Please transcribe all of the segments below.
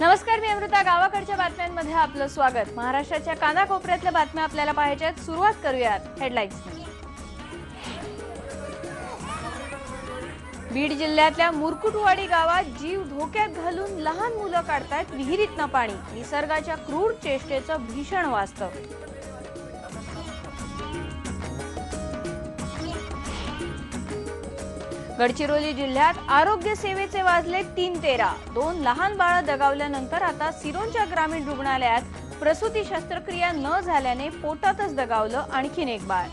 नमस्कार, मी अमृता. गावाकडच्या बातम्यांमध्ये आपलं स्वागत. महाराष्ट्राच्या कानाकोपऱ्यातल्या बातम्या आपल्याला पाहायच्यात. सुरुवात करूयात हेडलाईन्सनी. बीड जिल्ह्यातल्या मुरकुटवाडी गावात जीव धोक्यात घालून लहान मुलं काढतायत विहिरीतनं पाणी. निसर्गाच्या क्रूर चेष्टेचं भीषण वास्तव. गडचिरोली जिल्ह्यात आरोग्य सेवेचे वाजले 3:13. 2 लहान बाळं दगावल्यानंतर आता सिरोंचा ग्रामीण रुग्णालयात प्रसूती शस्त्रक्रिया न झाल्याने पोटातच दगावलं आणखीन एक बाळ.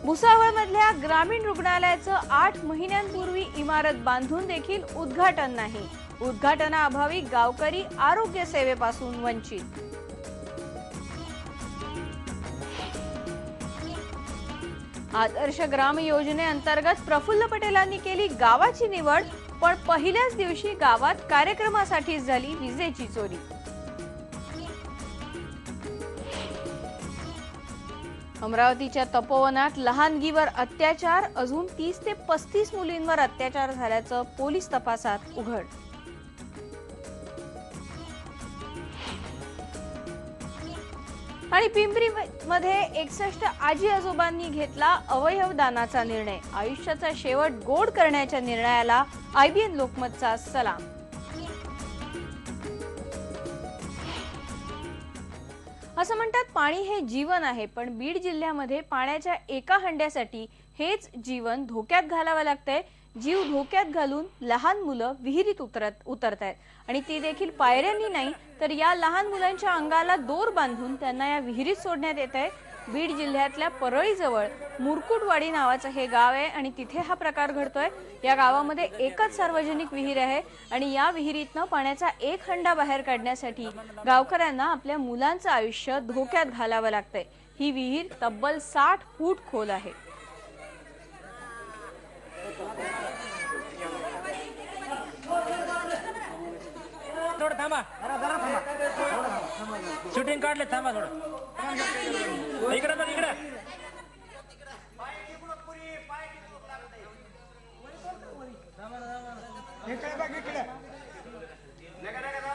भुसावळमधल्या ग्रामीण रुग्णालयाचं 8 महिन्यांपूर्वी इमारत बांधून देखील उद्घाटन नाही. उद्घाटनाअभावी गावकरी आरोग्य सेवेपासून वंचित. आदर्श ग्राम योजनेअंतर्गत प्रफुल्ल पटेलांनी केली गावाची निवड, पण पहिल्याच दिवशी गावात कार्यक्रमासाठी झाली विजेची चोरी. अमरावतीच्या तपोवनात लहानगीवर अत्याचार. अजून 30 ते 35 मुलींवर अत्याचार झाल्याचं पोलीस तपासात उघड. आणि पिंपरीमध्ये 61 आजी आजोबांनी घेतला अवयव दानाचा निर्णय. आयुष्याचा शेवट गोड करण्याच्या निर्णयाला IBN लोकमतचा सलाम. असं म्हणतात पाणी हे जीवन आहे, पण बीड जिल्ह्यामध्ये पाण्याच्या एका हंड्यासाठी हेच जीवन धोक्यात घालावं लागतंय. जीव धोक्यात घालून लहान मुलं विहिरीत उतरतायत आणि ती देखील पायऱ्यांनी नाही, तर या लहान मुलांच्या अंगाला दोर बांधून त्यांना या विहिरीत सोडण्यात येत आहे. बीड जिल्ह्यातल्या परळीजवळ मुरकुटवाडी नावाचं हे गाव आहे आणि तिथे हा प्रकार घडतोय. या गावामध्ये एकच सार्वजनिक विहीर आहे आणि या विहिरीतनं पाण्याचा एक हंडा बाहेर काढण्यासाठी गावकऱ्यांना आपल्या मुलांचं आयुष्य धोक्यात घालावं लागतंय. ही विहीर तब्बल 60 फूट खोल आहे. थोडं थांबा, शूटिंग काढले, थांबा थोडं. इकडे बघ, इकडे.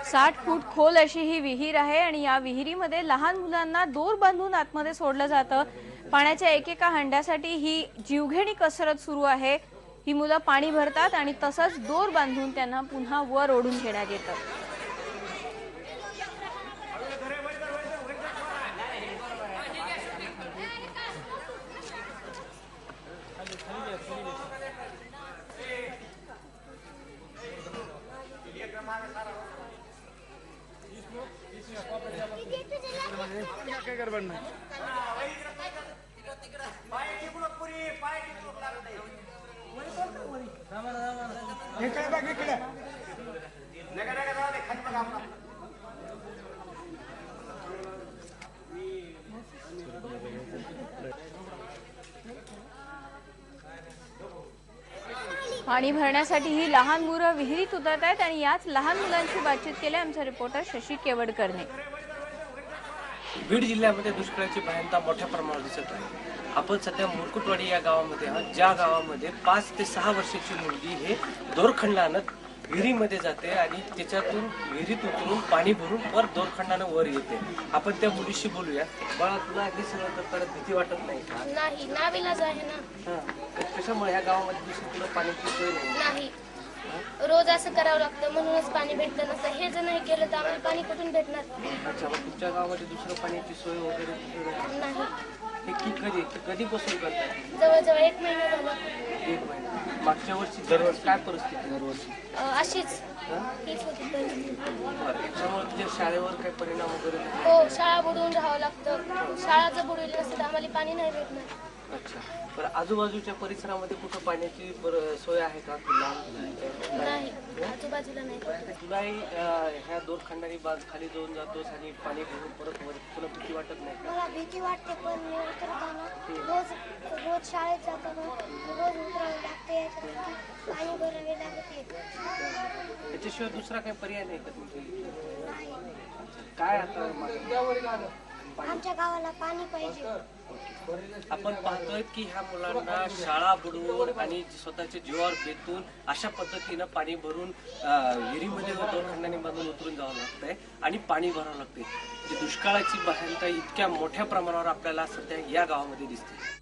60 फूट खोल अशी ही विहीर आहे आणि या विहिरीमध्ये लहान मुलांना दोर बांधून आतमध्ये सोडलं जातं. पाण्याच्या एकेका हंड्यासाठी ही जीवघेणी कसरत सुरू आहे. ही मुलं पाणी भरतात आणि तसंच दोर बांधून त्यांना पुन्हा वर ओढून घेण्यात येतं. पाणी भरण्यासाठी ही लहान मुलं विहिरीत उतरत आहेत आणि याच लहान मुलांची बातचीत केली आमचे रिपोर्टर शशी केवडकरने. बीड जिल्ह्यामध्ये दुष्काळाची भयानता मोठ्या प्रमाणावर दिसत आहे. आपण सध्या मुरकुटवाडी या गावामध्ये आहोत, ज्या गावामध्ये 5 ते 6 वर्षाची मुलगी हे दोरखंडानं विहिरीमध्ये जाते आणि त्याच्यातून विहिरीत उतरून पाणी भरून परत दोरखंडानं वर येते. आपण त्या मुलीशी बोलूया. बाळा, तुला हे सगळं करत भीती वाटत नाही का? नाही, नाविलाज आहे ना. कशामुळे या गावामध्ये दुसरी तुला पाण्याची सोय नाही? रोज असं करावं लागतं, म्हणूनच पाणी भेटतं नसतं. हे जर नाही केलं तर आम्हाला पाणी कुठून भेटणार? अच्छा, मग तुमच्या गावामध्ये दुसरं पाण्याची सोय वगैरे नाही. हे कधीपासून करताय? जवळजवळ 1 महिना झाला. 1 महिना. मागच्या वर्षी दरवर्षी काय परिस्थिती? दरवर्षी अशीच हीच होती परिस्थिती. त्याच्यामुळे तुझ्या शाळेवर काय परिणाम वगैरे? हो, शाळा बुडवून राहावं लागतं. शाळा जर बुडवली नसतं तर आम्हाला पाणी नाही भेटणार. अच्छा, बरं आजूबाजूच्या परिसरामध्ये कुठं पाण्याची सोय आहे का तुला? नाही, आजूबाजूला नाही. तुलाही ह्या दोरखंडाने खाली जाऊन जातोस आणि पाणी घेऊन परत वर, तुला भीती वाटत नाही का? मला भीती वाटते, पण मी उतरताना रोज शाळेत जाताना रोज उतरावं लागते, पाणी भरावे लागते. त्याच्याशिवाय दुसरा काही पर्याय नाही का तुमच्या? नाही. काय आता आमच्या गावाला पाणी पाहिजे. आपण पाहतोय की ह्या मुलांना शाळा बुडवून आणि स्वतःच्या जीवावर बेतून अशा पद्धतीनं पाणी भरून विहिरीमध्ये दोरखंडाने बांधून उतरून जावं लागतंय आणि पाणी भरावं लागतंय. म्हणजे दुष्काळाची भयानता इतक्या मोठ्या प्रमाणावर आपल्याला सध्या या गावामध्ये दिसते.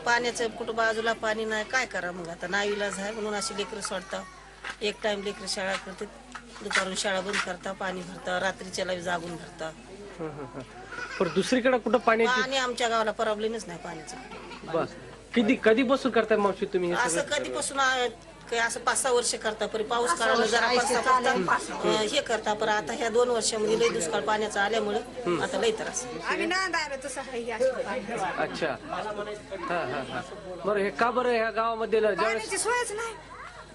पाण्याचं कुठं बाजूला पाणी नाही, काय करा मग आता नाईलाज आहे म्हणून अशी लेकरं सोडता. एक टाइम लेकरं शाळा करते, दुपारून शाळा बंद करता, पाणी भरता, रात्रीच्याला जागून भरता. पण दुसरीकडे कुठं पाणी पाणी आमच्या गावाला प्रॉब्लेमच नाही पाण्याचं. बस कधीपासून करताय मावशी तुम्ही हे असं कधीपासून काही असं 5-6 वर्ष करता, पण पाऊस काळाला जरा हे करता, पण आता ह्या 2 वर्षामध्ये लय दुष्काळ पाण्याचा आल्यामुळे आता लय त्रास. आम्ही नांद आलो तसं आहे अच्छा. बरं हे का बरं ह्या गावामध्ये पाण्याची सोयच नाही,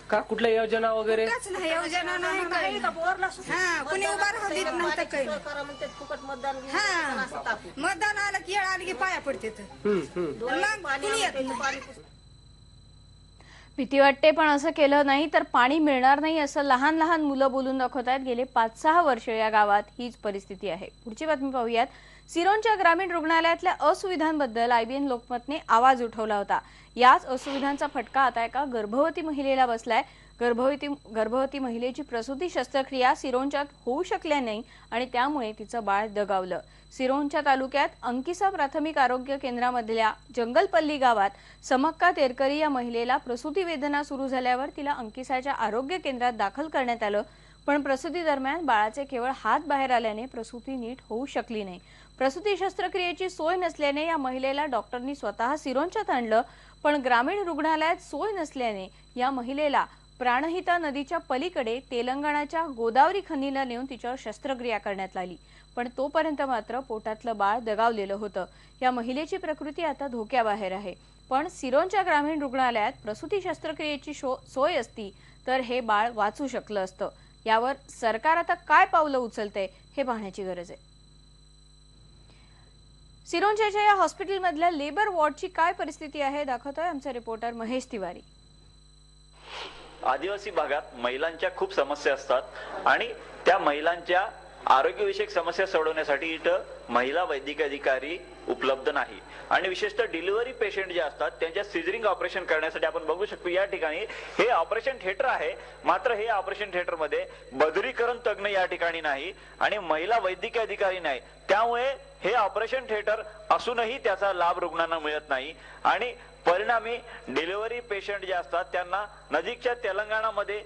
का कुठल्या योजना वगैरे काच नाही, योजना नाही काही. हा कुणी उभा राहू देत नाही तर काही फुकट मतदान मतदान आलं की येळ आली की पाया पडते तर मग कुणी येत नाही. भीती वाटते, पण असं केलं नाही तर पाणी मिळणार नाही असं लहान लहान मुलं बोलून दाखवतात. गेले 5-6 वर्ष या गावात हीच परिस्थिती आहे. पुढची बातमी पाहूयात. सिरोंच्या ग्रामीण रुग्णालयातल्या असुविधांबद्दल IBN लोकमतने आवाज उठवला होता. याच असुविधांचा फटका आता एका गर्भवती महिलेला बसलाय. गर्भवती महिलेची प्रसूती शस्त्रक्रिया सिरोंच्यात होऊ शकल्या नाही आणि त्यामुळे तिचं बाळ दगावलं. सिरोंच्या तालुक्यात अंकिसा प्राथमिक आरोग्य केंद्रामधल्या जंगलपल्ली गावात समक्का तेरकरी या महिलेला प्रसूती वेदना सुरू झाल्यावर तिला अंकिसाच्या आरोग्य केंद्रात दाखल करण्यात आलं. पण प्रसूती दरम्यान बाळाचे केवळ हात बाहेर आल्याने प्रसूती नीट होऊ शकली नाही. प्रसूती शस्त्रक्रियेची सोय नसल्याने या महिलेला डॉक्टरनी स्वतः सिरोंच्यात आणलं. पण ग्रामीण रुग्णालयात सोय नसल्याने या महिलेला प्राणहिता नदीच्या पलीकडे तेलंगणाच्या गोदावरी खनीला नेऊन तिच्यावर शस्त्रक्रिया करण्यात आली. पण तोपर्यंत मात्र पोटातलं बाळ दगावलेलं होतं. या महिलेची प्रकृती आता धोक्याबाहेर आहे. पण सिरोंच्या ग्रामीण रुग्णालयात प्रसूती शस्त्रक्रियेची सोय असती तर हे बाळ वाचू शकलं असतं. यावर सरकार आता काय पावलं उचलते हे पाहण्याची गरज आहे. सिरोंच्या या हॉस्पिटलमधल्या लेबर वॉर्डची काय परिस्थिती आहे दाखवतोय आमचा रिपोर्टर महेश तिवारी. आदिवासी भागात महिलांच्या खूप समस्या असतात आणि त्या महिलांच्या आरोग्यविषयक समस्या सोडवण्यासाठी इथं महिला वैद्यकीय अधिकारी उपलब्ध नाही आणि विशेषतः डिलिव्हरी पेशंट जे असतात त्यांच्या सिझरिंग ऑपरेशन करण्यासाठी आपण बघू शकतो या ठिकाणी हे ऑपरेशन थिएटर आहे. मात्र हे ऑपरेशन थिएटर मध्ये बदरीकरण तज्ञ या ठिकाणी नाही आणि महिला वैद्यकीय अधिकारी नाही. त्यामुळे हे ऑपरेशन थिएटर असूनही त्याचा लाभ रुग्णांना मिळत नाही आणि परिणामी डिलिव्हरी पेशंट जे असतात त्यांना नजीकच्या तेलंगणामध्ये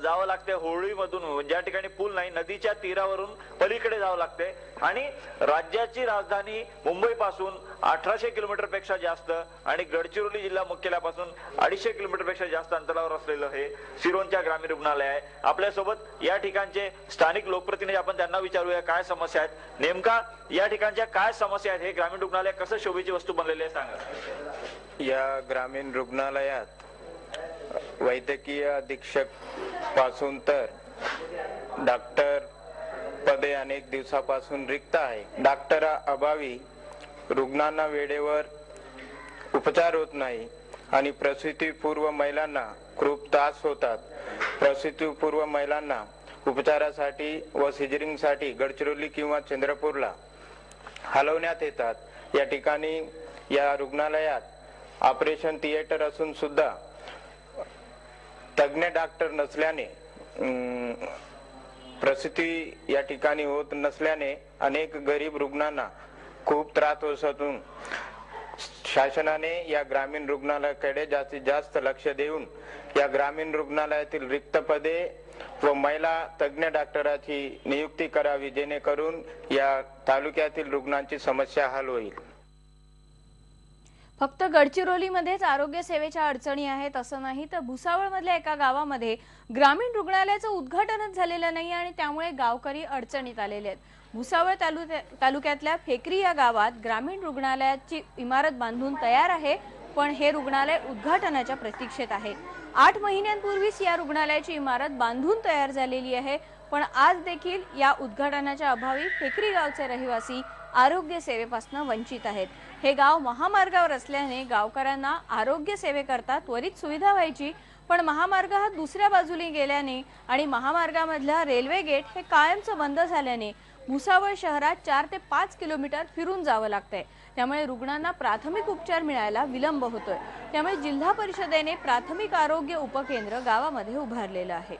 जावं लागते. होळीमधून ज्या ठिकाणी पूल नाही नदीच्या तीरावरून पलीकडे जावं लागते आणि राज्याची राजधानी मुंबई पासून 1800 किलोमीटर पेक्षा जास्त आणि गडचिरोली जिल्हा मुख्यालयापासून 250 किलोमीटर पेक्षा जास्त अंतरावर असलेलं हे सिरोंच्या ग्रामीण रुग्णालय आहे. आपल्यासोबत या ठिकाणचे स्थानिक लोकप्रतिनिधी आपण त्यांना विचारूया काय समस्या आहेत, नेमका या ठिकाणच्या काय समस्या आहेत, हे ग्रामीण रुग्णालय कसं शोभेची वस्तू बनलेली आहे सांगा. या ग्रामीण रुग्णालयात वैद्यकीय अधीक्षक पासून तर डॉक्टर पदे अनेक दिवसापासून रिक्त आहे. डॉक्टर अभावी रुग्णांना वेळेवर उपचार होत नाही आणि प्रसूतीपूर्व महिलांना खूप त्रास होतात. प्रसूतीपूर्व महिलांना उपचारासाठी व सिजरिंगसाठी गडचिरोली किंवा चंद्रपूरला हलवण्यात येतात. या ठिकाणी या रुग्णालयात ऑपरेशन थिएटर असून सुद्धा तज्ञ डॉक्टर नसल्याने प्रसूती या ठिकाणी होत नसल्याने अनेक गरीब रुग्णांना खूप त्रास होत असून शासनाने या ग्रामीण रुग्णालयाकडे जास्तीत जास्त लक्ष देऊन या ग्रामीण रुग्णालयातील रिक्त पदे व महिला तज्ञ डॉक्टराची नियुक्ती करावी जेणेकरून या तालुक्यातील रुग्णांची समस्या हल होईल. फक्त गडचिरोलीमध्येच आरोग्य सेवेच्या अडचणी आहेत असं नाही तर भुसावळमधल्या एका गावामध्ये ग्रामीण रुग्णालयाचं उद्घाटनच झालेलं नाही आणि त्यामुळे गावकरी अडचणीत आलेले आहेत. भुसावळ तालुक्यातल्या फेकरी या गावात ग्रामीण रुग्णालयाची इमारत बांधून तयार आहे पण हे रुग्णालय उद्घाटनाच्या प्रतीक्षेत आहे. 8 महिन्यांपूर्वीच या रुग्णालयाची इमारत बांधून तयार झालेली आहे पण आज देखील या उद्घाटनाच्या अभावी फेकरी गावचे रहिवासी आरोग्य सेवेपासून वंचित आहेत. हे गाव महामार्गावर असल्याने गावकऱ्यांना आरोग्य सेवेकरता त्वरित सुविधा व्हायची पण महामार्ग हा दुसऱ्या बाजूने गेल्याने आणि महामार्गामधला रेल्वे गेट हे कायमचं बंद झाल्याने भुसावळ शहरात 4 ते 5 किलोमीटर फिरून जावं लागतंय। त्यामुळे रुग्णांना प्राथमिक उपचार मिळायला विलंब होतोय। त्यामुळे जिल्हा परिषदेने प्राथमिक आरोग्य उपकेंद्र गावामध्ये उभारलेलं आहे।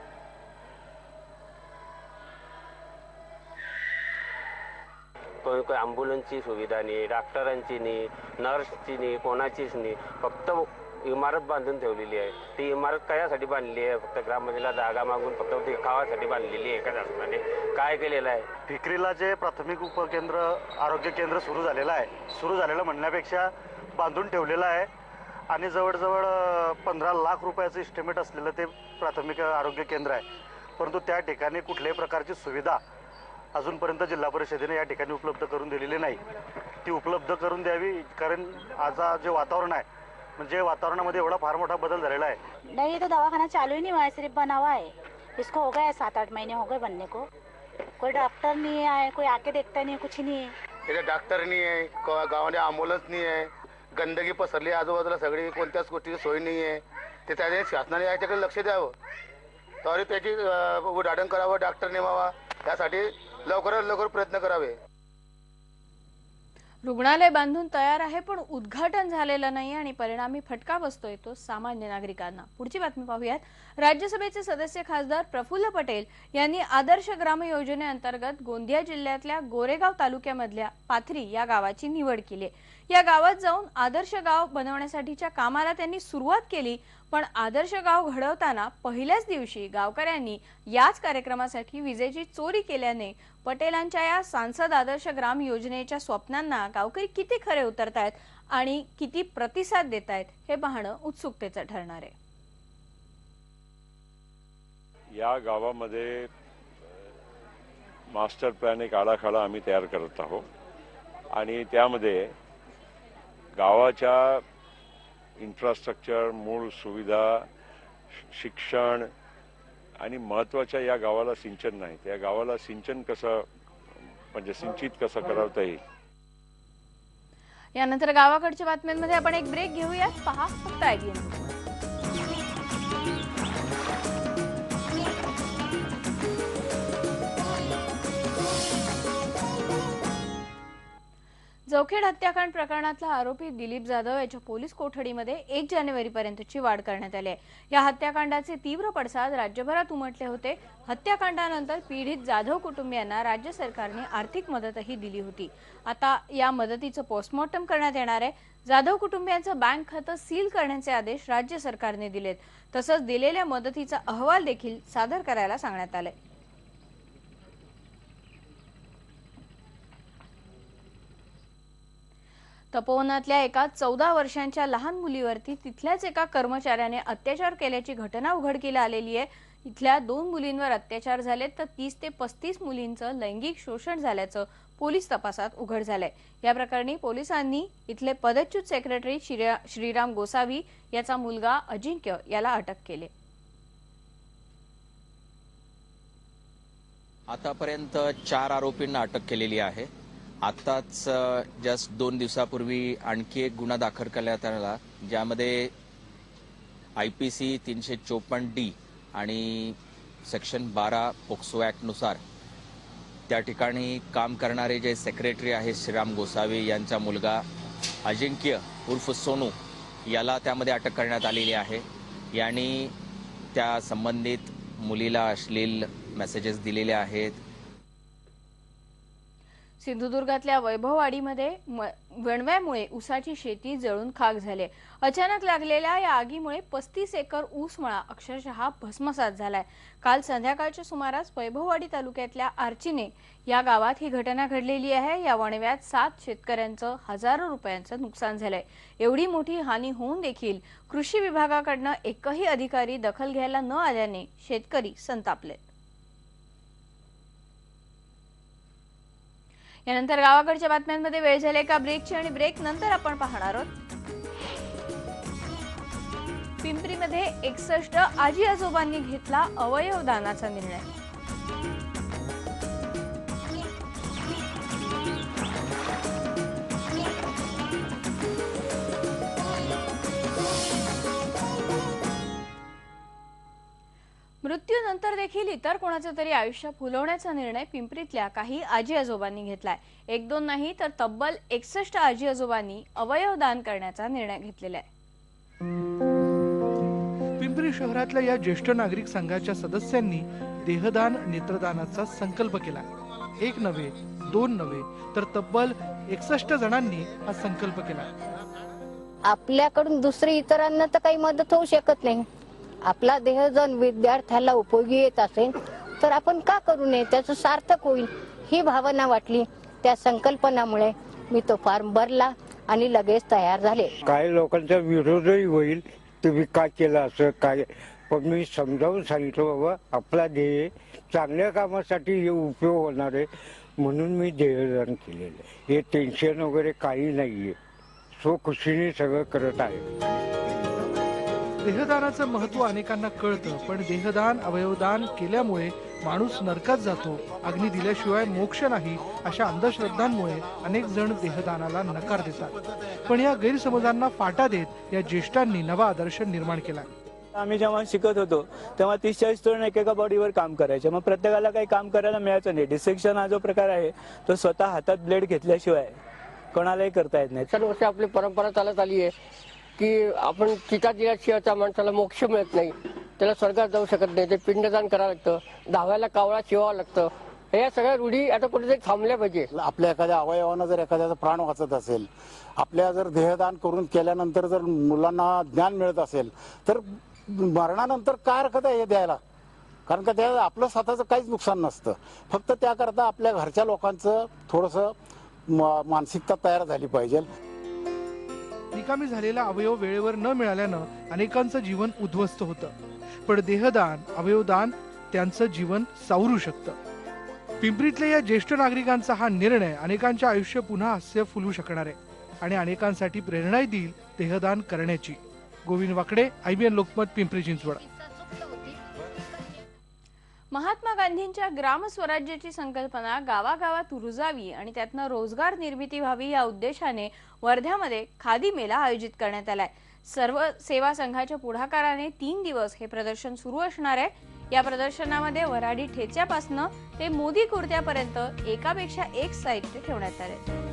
कोई ॲम्ब्युलन्सची सुविधा नाही, डॉक्टरांची नाही, नर्सची नाही, कोणाचीच नाही। फक्त इमारत बांधून ठेवलेली आहे। ती इमारत कशासाठी बांधली आहे? फक्त ग्रामपंचायतीला जागा मागून फक्त ती खावासाठी बांधलेली आहे का शासनाने? काय केलेलं आहे? फिक्रीला जे प्राथमिक उपकेंद्र आरोग्य केंद्र सुरू झालेलं आहे, सुरू झालेलं म्हणण्यापेक्षा बांधून ठेवलेलं आहे आणि जवळजवळ 15 लाख रुपयाचं इस्टिमेट असलेलं ते प्राथमिक आरोग्य केंद्र आहे। परंतु त्या ठिकाणी कुठल्याही प्रकारची सुविधा अजूनपर्यंत जिल्हा परिषदेने या ठिकाणी उपलब्ध करून दिलेली नाही। ती उपलब्ध करून द्यावी, कारण आज जे वातावरण आहे म्हणजे वातावरणामध्ये एवढा फार मोठा बदल झालेला है। नहीं, ये तो दवाखाना चालू ही नहीं हुआ है, सिर्फ बना हुआ है। इसको हो गए 7-8 महीने हो गए बनने को। कोई डॉक्टर नहीं है, कोई आके देखता नहीं है, कुछ नहीं है। इथे डॉक्टर नहीं है, गावामध्ये ॲम्ब्युलन्स नहीं है, गंदगी पसरली आजूबाजूला सगळी, कोणत्याच गोष्टीची सोय नाही आहे। ते त्याने शासनाने याच्याकडे लक्ष द्यावं, तरी त्याची उद्घाटन करावं, डॉक्टर नेमावा, त्यासाठी लवकरात लवकर प्रयत्न करावे। रुग्णालय बांधून तयार आहे पण उद्घाटन झालेलं नाही आणि परिणामी फटका बसतोय तो सामान्य नागरिकांना। पुढची बातमी पाहूयात। राज्यसभेचे सदस्य खासदार प्रफुल्ल पटेल यांनी आदर्श ग्राम योजनेअंतर्गत गोंदिया जिल्ह्यातल्या गोरेगाव तालुक्यामधल्या पाथरी या गावाची निवड केली। या गावात जाऊन आदर्श गाव बनवण्यासाठीच्या कामाला त्यांनी सुरुवात केली, पण आदर्श गाव घडवताना पहिल्याच दिवशी गावकऱ्यांनी याच कार्यक्रमासाठी विजेची चोरी केल्याने पटेलांच्या या सांसद आदर्श ग्राम योजनेच्या स्वप्नांना गावकरी किती खरे उतरतायत आणि किती प्रतिसाद देतायत हे पाहणं उत्सुकतेचं ठरणार आहे। या गावामध्ये मास्टर प्लॅन एक आराखडा आम्ही तयार करत आहोत आणि त्यामध्ये गावाच्या इन्फ्रास्ट्रक्चर, मूळ सुविधा, शिक्षण आणि महत्त्वाच्या या गावाला सिंचन नाही, त्या गावाला सिंचन कसं म्हणजे सिंचित कसं करता येईल। यानंतर गावाकडच्या बातम्यांमध्ये आपण एक ब्रेक घेऊयात। पहा फक्त IDN। जवखेड हत्याकांड प्रकरणातला आरोपी दिलीप जाधव याच्या पोलीस कोठडीमध्ये 1 जानेवारीपर्यंतची वाढ करण्यात आली आहे। या हत्याकांडाचे तीव्र पडसाद राज्यभरात उमटले होते। हत्याकांडानंतर पीडित जाधव कुटुंबियांना राज्य सरकारने आर्थिक मदतही दिली होती। आता या मदतीचं पोस्टमॉर्टम करण्यात येणार आहे। जाधव कुटुंबियांचं बँक खातं सील करण्याचे आदेश राज्य सरकारने दिलेत। तसंच दिलेल्या मदतीचा अहवाल देखील सादर करायला सांगण्यात आले। तपोवनातल्या एका 14 वर्षांच्या लहान मुलीवरती तिथल्याच एका कर्मचाऱ्याने अत्याचार केल्याची घटना उघडकीला आलेली आहे। इथल्या 2 मुलींवर अत्याचार झालेत तर 30 ते 35 मुलींचं लैंगिक शोषण झाल्याचं पोलीस तपासात उघड झालंय। या प्रकरणी पोलिसांनी इथले पदच्युत सेक्रेटरी श्रीराम गोसावी याचा मुलगा अजिंक्य याला अटक केली। आतापर्यंत 4 आरोपींना अटक केलेली आहे। आताच जस्ट 2 दिवसापूर्वी आणखी एक गुन्हा दाखल करण्यात आला, ज्यामध्ये IPC 354D आणि सेक्शन 12 पोक्सो ऍक्ट नुसार त्या ठिकाणी काम करणारे जे सेक्रेटरी आहेत श्रीराम गोसावी यांचा मुलगा अजिंक्य उर्फ सोनू याला त्यामध्ये अटक करण्यात आलेली आहे। यांनी त्या संबंधित मुलीला अश्लील मेसेजेस दिलेले आहेत। सिंधुदुर्गातल्या वैभववाडीमध्ये वणव्यामुळे ऊसाची शेती जळून खाक झाली। अचानक लागलेल्या या आगीमुळे 35 एकर ऊसमळा अक्षरशः भस्मसात झालाय। काल संध्याकाळच्या सुमारास वैभववाडी तालुक्यातल्या आर्चिने या गावात ही घटना घडलेली आहे। या वणव्यात 7 शेतकऱ्यांचं हजारो रुपयांचं नुकसान झालंय। एवढी मोठी हानी होऊन देखील कृषी विभागाकडनं एकही अधिकारी दखल घ्यायला न आल्याने शेतकरी संतापले। यानंतर गावाकडच्या बातम्यांमध्ये वेळ झाली का ब्रेकची आणि ब्रेक नंतर आपण पाहणार आहोत पिंपरीमध्ये 61 आजी आजोबांनी घेतला अवयव दानाचा निर्णय। मृत्यूनंतर देखील इतर कोणाचे तरी आयुष्य फुलवण्याचा निर्णय पिंपरीतल्या काही आजी आजोबांनी घेतलाय. एक दोन नाही तर तब्बल 61 आजी आजोबांनी अवयव दान करण्याचा निर्णय घेतलेला आहे. पिंपरी शहरातल्या या ज्येष्ठ नागरिक संघाच्या सदस्यांनी देहदान नेत्रदानाचा संकल्प केला. एक नव्हे, दोन नव्हे तर तब्बल 61 जणांनी हा संकल्प केला. आपल्याकडून दुसरी इतरांना तर काही मदत होऊ शकत नाही. आपला देह जर विद्यार्थ्याला उपयोगी येत असेल तर आपण का करू नये, त्याचं सार्थक होईल ही भावना वाटली. त्या संकल्पनामुळे मी तो फॉर्म भरला आणि लगेच तयार झाले. काही लोकांचा विरोधही होईल, तुम्ही का केलं असं काय, पण मी समजावून सांगितलं बाबा आपला ध्येय चांगल्या कामासाठी उपयोग होणार आहे म्हणून मी देहदान केलेलं आहे. हे टेन्शन वगैरे काही नाहीये, सो खुशीने सगळं करत आहे. देहदानाचं महत्व अनेकांना कळतं, पण देहदान अवयवदान केल्यामुळे माणूस नरकात जातो, अग्नी दिल्याशिवाय मोक्ष नाही अशा अंधश्रद्धांमुळे अनेक जण देहदानाला नकार देतात. पण या गैरसमजांना फाटा देत या ज्येष्ठांनी नवा आदर्श निर्माण केला. आम्ही जेव्हा शिकत होतो तेव्हा 30-40 तरुण एकेका बॉडीवर काम करायचे. मग प्रत्येकाला काही काम करायला मिळायचं नाही. डिसेक्शन हा जो प्रकार आहे तो स्वतः हातात ब्लेड घेतल्याशिवाय कोणालाही करता येत नाही. वर्ष आपली परंपरा चालत आली आहे की आपण चिता दिल्याशिवाय त्या माणसाला मोक्ष मिळत नाही, त्याला स्वर्गात जाऊ शकत नाही, ते पिंडदान करावं लागतं, दहाव्याला कावळा शिवावं लागतं. या सगळ्या रूढी आता कुठेतरी थांबल्या पाहिजे. आपल्या एखाद्या अवयवानं जर एखाद्याचा प्राण वाचत असेल, आपल्या जर देहदान करून केल्यानंतर जर मुलांना ज्ञान मिळत असेल तर मरणानंतर काय हरकत आहे हे द्यायला, कारण का त्या आपलं स्वतःचं काहीच नुकसान नसतं. फक्त त्याकरता आपल्या घरच्या लोकांचं थोडंसं मानसिकता तयार झाली पाहिजे. निकामी झालेला अवयव वेळेवर न मिळाल्यानं अनेकांचं जीवन उद्ध्वस्त होतं, पण देहदान अवयवदान त्यांचं जीवन सावरू शकतं. पिंपरीतल्या या ज्येष्ठ नागरिकांचा हा निर्णय अनेकांचे आयुष्य पुन्हा हास्य फुलवू शकणार आहे आणि अनेकांसाठी प्रेरणाही देईल देहदान करण्याची. गोविंद वाकडे, IBN लोकमत, पिंपरी चिंचवड. महात्मा गांधींच्या ग्रामस्वराज्याची संकल्पना गावागावात रुजावी आणि त्यातनं रोजगार निर्मिती व्हावी या उद्देशाने वर्ध्यामध्ये खादी मेला आयोजित करण्यात आलाय. सर्व सेवा संघाच्या पुढाकाराने 3 दिवस हे प्रदर्शन सुरू असणार आहे. या प्रदर्शनामध्ये वऱ्हाडी ठेच्यापासून ते मोदी कुर्त्यापर्यंत एकापेक्षा एक साहित्य ठेवण्यात आले.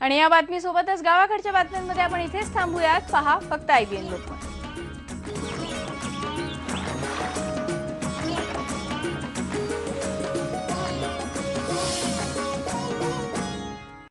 आणि या बातमीसोबतच गावाकडच्या बातम्यांमध्ये आपण इथेच थांबूयात. पहा फक्त IBN लोकमत.